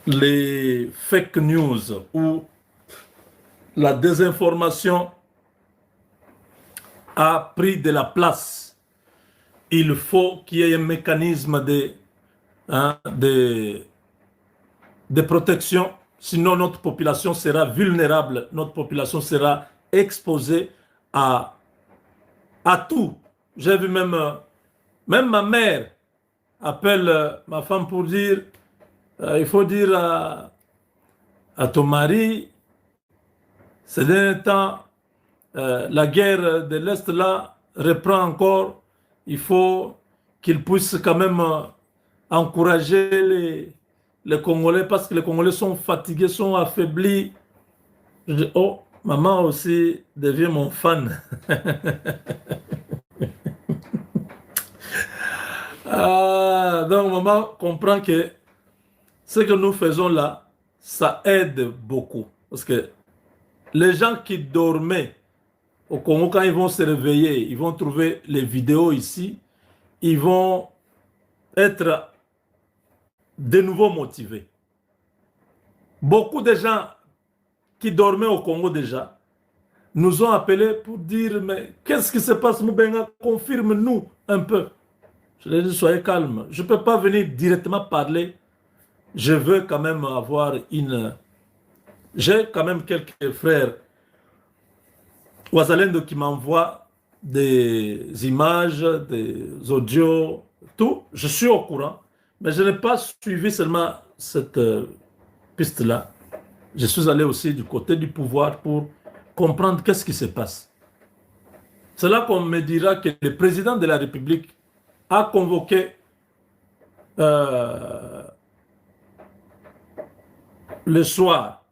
les fake news ou la désinformation a pris de la place. Il faut qu'il y ait un mécanisme hein, de protection, sinon notre population sera vulnérable, notre population sera exposée à, à tout. J'ai vu même ma mère appelle ma femme pour dire, il faut dire à ton mari, ces derniers temps, la guerre de l'Est là reprend encore. Il faut qu'il puisse quand même encourager les Congolais parce que les Congolais sont fatigués, sont affaiblis. Je dis, oh, maman aussi devient mon fan. Donc maman comprend que ce que nous faisons là, ça aide beaucoup. Parce que les gens qui dormaient au Congo, quand ils vont se réveiller, ils vont trouver les vidéos ici, ils vont être de nouveau motivés. Beaucoup de gens qui dormaient au Congo déjà nous ont appelés pour dire, mais qu'est-ce qui se passe, Moubenga? Confirme-nous un peu. Je leur ai dit, soyez calme. Je ne peux pas venir directement parler. Je veux quand même avoir une... J'ai quand même quelques frères Ouazalendo qui m'envoient des images, des audios, tout. Je suis au courant. Mais je n'ai pas suivi seulement cette piste-là. Je suis allé aussi du côté du pouvoir pour comprendre qu'est-ce qui se passe. C'est là qu'on me dira que le président de la République a convoqué euh, le soir,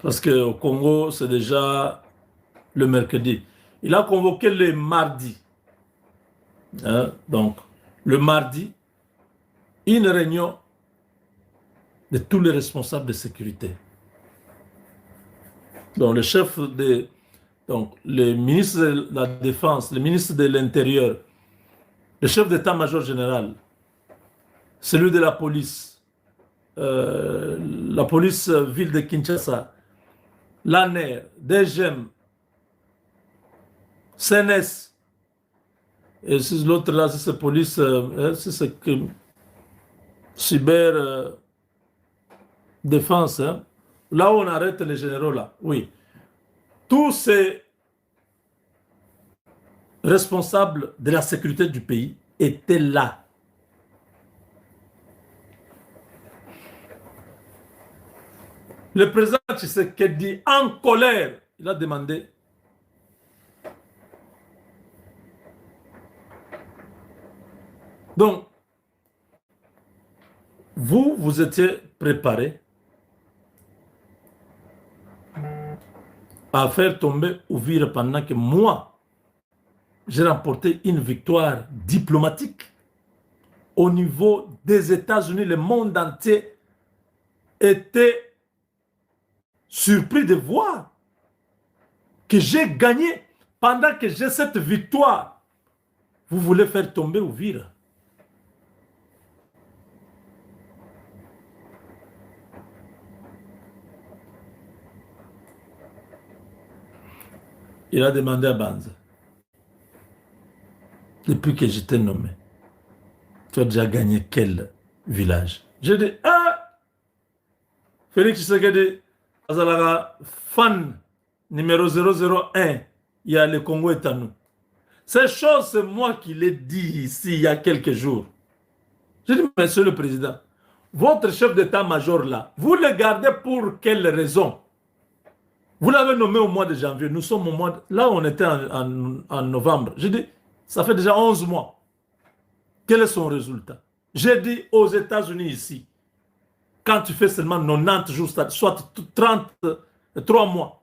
parce qu'au Congo, c'est déjà le mercredi. Il a convoqué le mardi. Hein, donc, le mardi, une réunion de tous les responsables de sécurité. Donc, le chef de... Donc, le ministre de la Défense, le ministre de l'Intérieur, le chef d'état-major général, celui de la police ville de Kinshasa, l'ANER, DGM, CNS, et l'autre là, c'est police, c'est cyber défense, hein. Là où on arrête les généraux là, oui. Tous ces responsables de la sécurité du pays étaient là. Le président Tshisekedi, en colère, il a demandé donc, vous étiez préparé à faire tomber Ouvira pendant que moi, j'ai remporté une victoire diplomatique au niveau des États-Unis. Le monde entier était surpris de voir que j'ai gagné pendant que j'ai cette victoire. Vous voulez faire tomber Ouvira. Il a demandé à Banza, depuis que j'étais nommé, tu as déjà gagné quel village? J'ai dit, ah, Félix Tshisekedi, Azalaga, fan numéro 001, il y a le Congo est à nous. Ces choses, c'est moi qui l'ai dit ici il y a quelques jours. J'ai dit, monsieur le président, votre chef d'état-major là, vous le gardez pour quelle raison? Vous l'avez nommé au mois de janvier, nous sommes au mois de... Là, on était en novembre. J'ai dit, ça fait déjà 11 mois. Quel est son résultat? J'ai dit aux États-Unis ici, quand tu fais seulement 90 jours, soit 33 mois,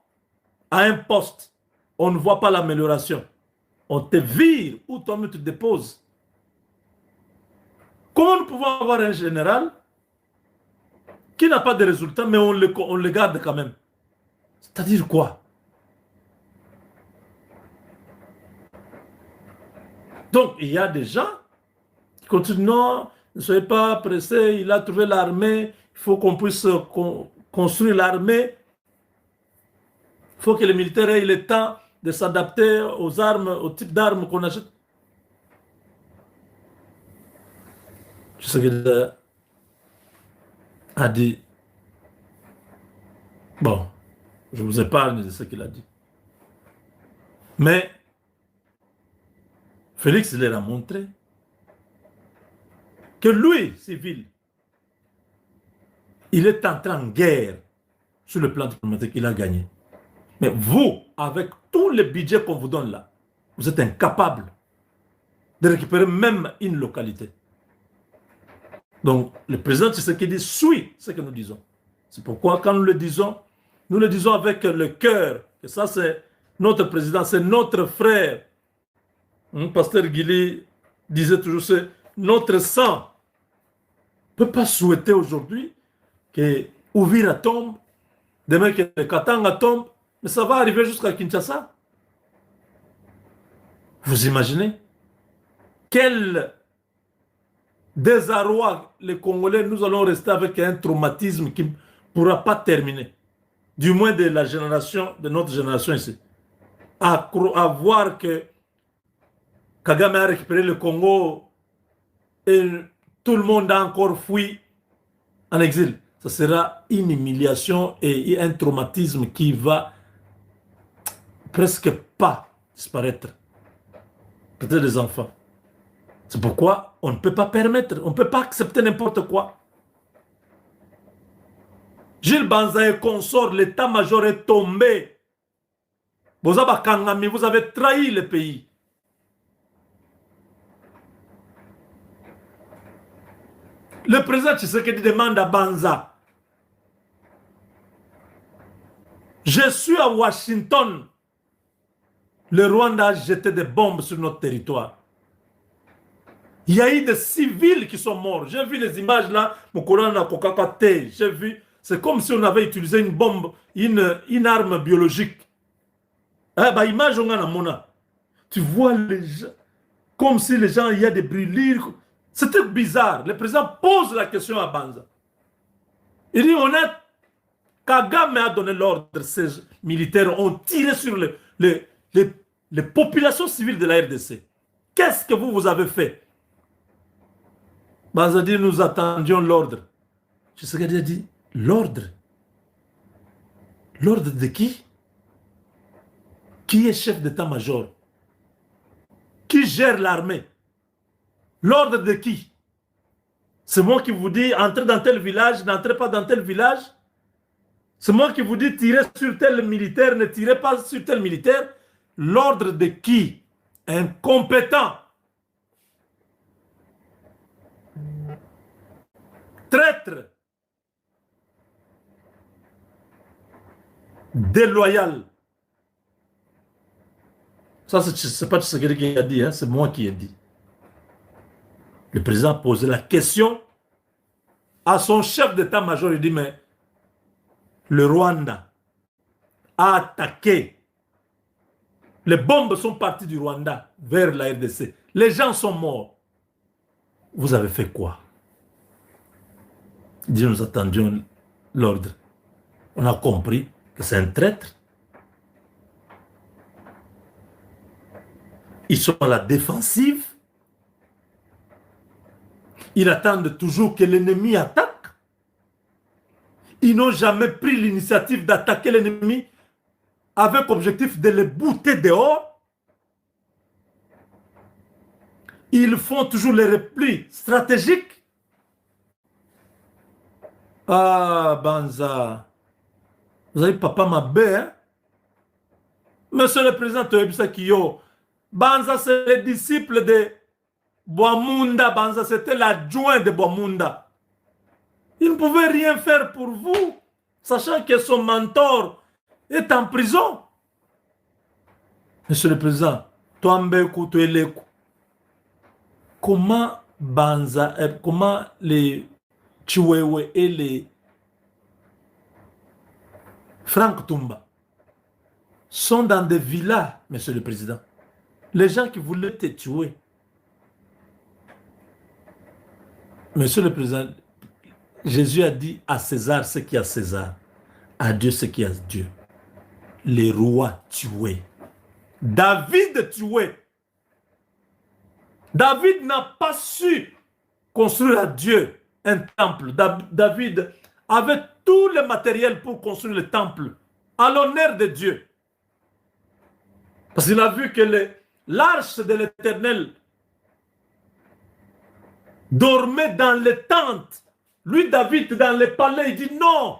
à un poste, on ne voit pas l'amélioration. On te vire ou toi-même te déposes. Comment nous pouvons avoir un général qui n'a pas de résultat, mais on le garde quand même? C'est-à-dire quoi? Donc, il y a des gens qui continuent, non, ne soyez pas pressés, il a trouvé l'armée, il faut qu'on puisse construire l'armée. Il faut que les militaires aient le temps de s'adapter aux armes, au type d'armes qu'on achète. Tshisekedi a dit, bon, je vous épargne de ce qu'il a dit. Mais Félix leur a montré que lui, civil, il est entré en guerre sur le plan diplomatique, il a gagné. Mais vous, avec tous les budgets qu'on vous donne là, vous êtes incapable de récupérer même une localité. Donc, le président Tshisekedi suit ce que nous disons. C'est pourquoi, quand nous le disons avec le cœur. Et ça, c'est notre président, c'est notre frère. Pasteur Guili disait toujours, c'est notre sang. On ne peut pas souhaiter aujourd'hui que Ouvira tombe, demain que Katanga tombe, mais ça va arriver jusqu'à Kinshasa. Vous imaginez? Quel désarroi les Congolais, nous allons rester avec un traumatisme qui ne pourra pas terminer. Du moins de la génération, de notre génération ici. À voir que Kagame a récupéré le Congo et tout le monde a encore fui en exil. Ça sera une humiliation et un traumatisme qui va presque pas disparaître. Peut-être les enfants. C'est pourquoi on ne peut pas permettre, on ne peut pas accepter n'importe quoi. Gilles Banza et consort, l'état-major est tombé. Vous avez trahi le pays. Le président Tshisekedi demande à Banza. Je suis à Washington. Le Rwanda a jeté des bombes sur notre territoire. Il y a eu des civils qui sont morts. J'ai vu les images là. J'ai vu. C'est comme si on avait utilisé une bombe, une arme biologique. Image on a mona. Tu vois les gens, comme si les gens, il y a des brûlures. C'était bizarre. Le président pose la question à Banza. Il dit, Kagame a donné l'ordre, ces militaires ont tiré sur les populations civiles de la RDC. Qu'est-ce que vous avez fait? Banza dit, nous attendions l'ordre. Tshisekedi a dit, l'ordre? L'ordre de qui? Qui est chef d'état-major? Qui gère l'armée? L'ordre de qui? C'est moi qui vous dis, entrez dans tel village, n'entrez pas dans tel village. C'est moi qui vous dis, tirez sur tel militaire, ne tirez pas sur tel militaire. L'ordre de qui? Incompétent. Traître. Déloyal. Ça, c'est pas Tshisekedi qui a dit, hein, c'est moi qui ai dit. Le président a posé la question à son chef d'état-major. Il dit, mais le Rwanda a attaqué. Les bombes sont parties du Rwanda vers la RDC. Les gens sont morts. Vous avez fait quoi? Il dit, nous attendions l'ordre. On a compris que c'est un traître. Ils sont à la défensive. Ils attendent toujours que l'ennemi attaque. Ils n'ont jamais pris l'initiative d'attaquer l'ennemi avec objectif de le bouter dehors. Ils font toujours les replis stratégiques. Ah, Banza. Vous avez papa Mabé, hein? Monsieur le président Toyebisa Kiyo, Banza, c'est le disciple de Boamunda. Banza, c'était l'adjoint de Boamunda. Il ne pouvait rien faire pour vous, sachant que son mentor est en prison. Monsieur le président, Toambeku, Toeleku, comment Banza, comment les Chiwewe et les Frank Tumba sont dans des villas, monsieur le président. Les gens qui voulaient te tuer. Monsieur le Président, Jésus a dit à César ce qui est à César, à Dieu ce qui est à Dieu. Les rois tués. David tué. David n'a pas su construire à Dieu un temple. David avait tout le matériel pour construire le temple à l'honneur de Dieu. Parce qu'il a vu que l'arche de l'Éternel dormait dans les tentes. Lui, David, dans les palais, il dit non.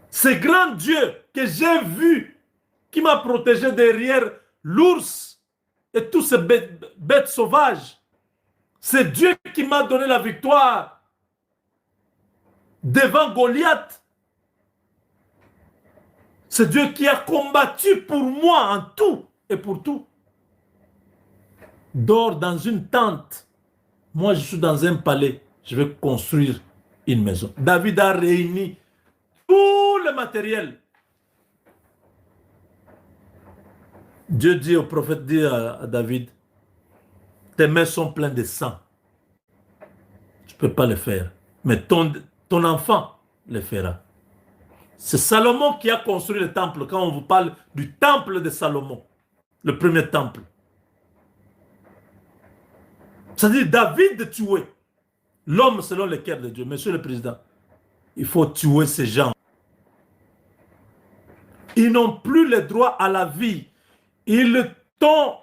Ce grand Dieu que j'ai vu, qui m'a protégé derrière l'ours et tous ces bêtes sauvages, c'est Dieu qui m'a donné la victoire devant Goliath. C'est Dieu qui a combattu pour moi en tout et pour tout. Dors dans une tente. Moi, je suis dans un palais. Je vais construire une maison. David a réuni tout le matériel. Dieu dit au prophète, dit à David, tes mains sont pleines de sang. Tu ne peux pas le faire. Mais ton enfant le fera. C'est Salomon qui a construit le temple. Quand on vous parle du temple de Salomon, le premier temple. C'est-à-dire David tué. L'homme selon le cœur de Dieu. Monsieur le Président, il faut tuer ces gens. Ils n'ont plus le droit à la vie. Ils t'ont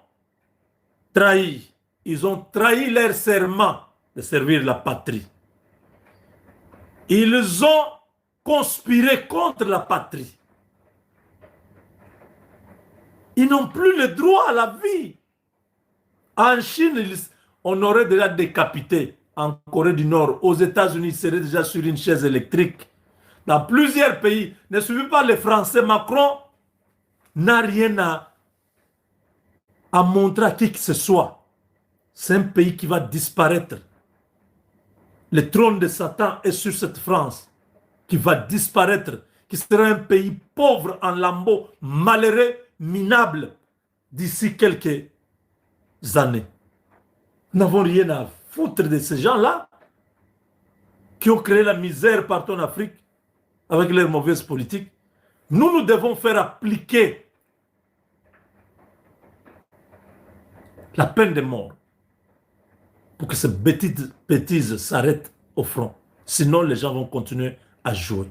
trahi. Ils ont trahi leur serment de servir la patrie. Ils ont conspiré contre la patrie. Ils n'ont plus le droit à la vie. En Chine, on aurait déjà décapité. En Corée du Nord, aux États-Unis, ils seraient déjà sur une chaise électrique. Dans plusieurs pays, ne suivez pas les Français. Macron n'a rien à montrer à qui que ce soit. C'est un pays qui va disparaître. Le trône de Satan est sur cette France qui va disparaître, qui sera un pays pauvre en lambeaux, malheureux, minable d'ici quelques années. Nous n'avons rien à foutre de ces gens-là qui ont créé la misère partout en Afrique avec leurs mauvaises politiques. Nous devons faire appliquer la peine de mort pour que ces bêtises s'arrêtent au front. Sinon, les gens vont continuer à jouer.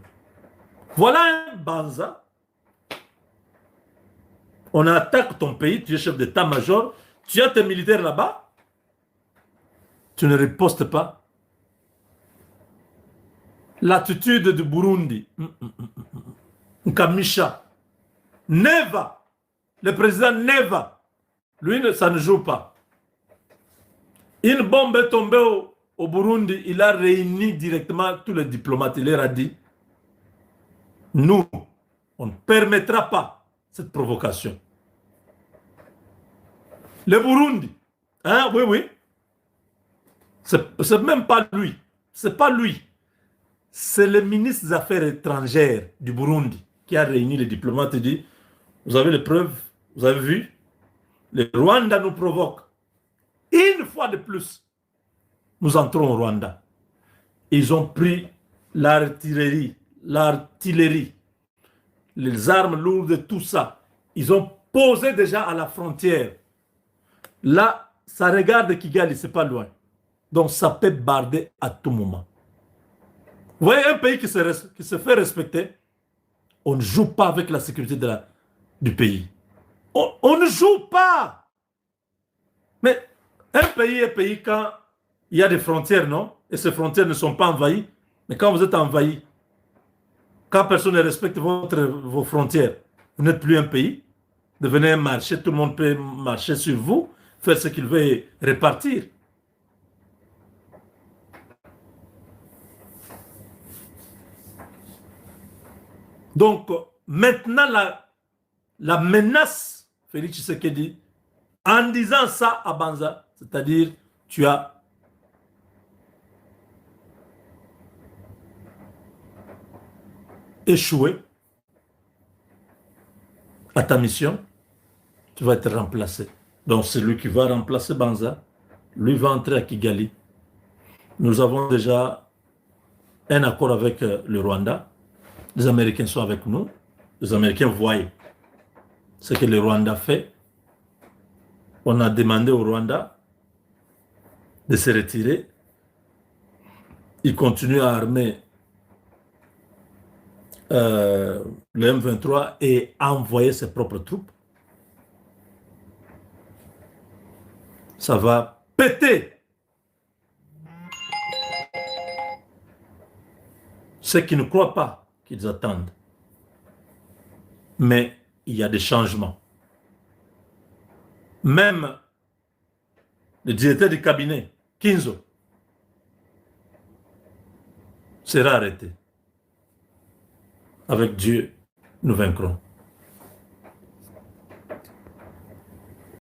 Voilà un banza. On attaque ton pays, tu es chef d'état-major, tu as tes militaires là-bas, tu ne ripostes pas. L'attitude du Burundi, Nkamisha, Neva, le président Neva, lui, ça ne joue pas. Une bombe est tombée au Burundi, il a réuni directement tous les diplomates, il leur a dit, nous, on ne permettra pas cette provocation. Le Burundi, hein, oui, c'est même pas lui, c'est pas lui. C'est le ministre des Affaires étrangères du Burundi qui a réuni les diplomates et dit, vous avez les preuves, vous avez vu, le Rwanda nous provoque. Une fois de plus, nous entrons au Rwanda. Ils ont pris l'artillerie, les armes lourdes, tout ça. Ils ont posé déjà à la frontière. Là, ça regarde Kigali, c'est pas loin. Donc ça peut barder à tout moment. Vous voyez un pays qui se fait respecter, on ne joue pas avec la sécurité du pays. On ne joue pas. Mais un pays quand il y a des frontières, non? Et ces frontières ne sont pas envahies. Mais quand vous êtes envahi, quand personne ne respecte vos frontières, vous n'êtes plus un pays. Devenez un marché, tout le monde peut marcher sur vous, faire ce qu'il veut et repartir. Donc, maintenant, la menace, Félix Tshisekedi, en disant ça à Banza, c'est-à-dire, tu as échoué à ta mission, tu vas être remplacé. Donc, c'est lui qui va remplacer Banza Lui va entrer à Kigali. Nous avons déjà un accord avec le Rwanda. Les Américains sont avec nous. Les Américains voient ce que le Rwanda fait. On a demandé au Rwanda de se retirer. Il continue à armer le M23 et à envoyer ses propres troupes. Ça va péter. Ceux qui ne croient pas qu'ils attendent. Mais il y a des changements. Même le directeur du cabinet, Kinzo, sera arrêté. Avec Dieu, nous vaincrons.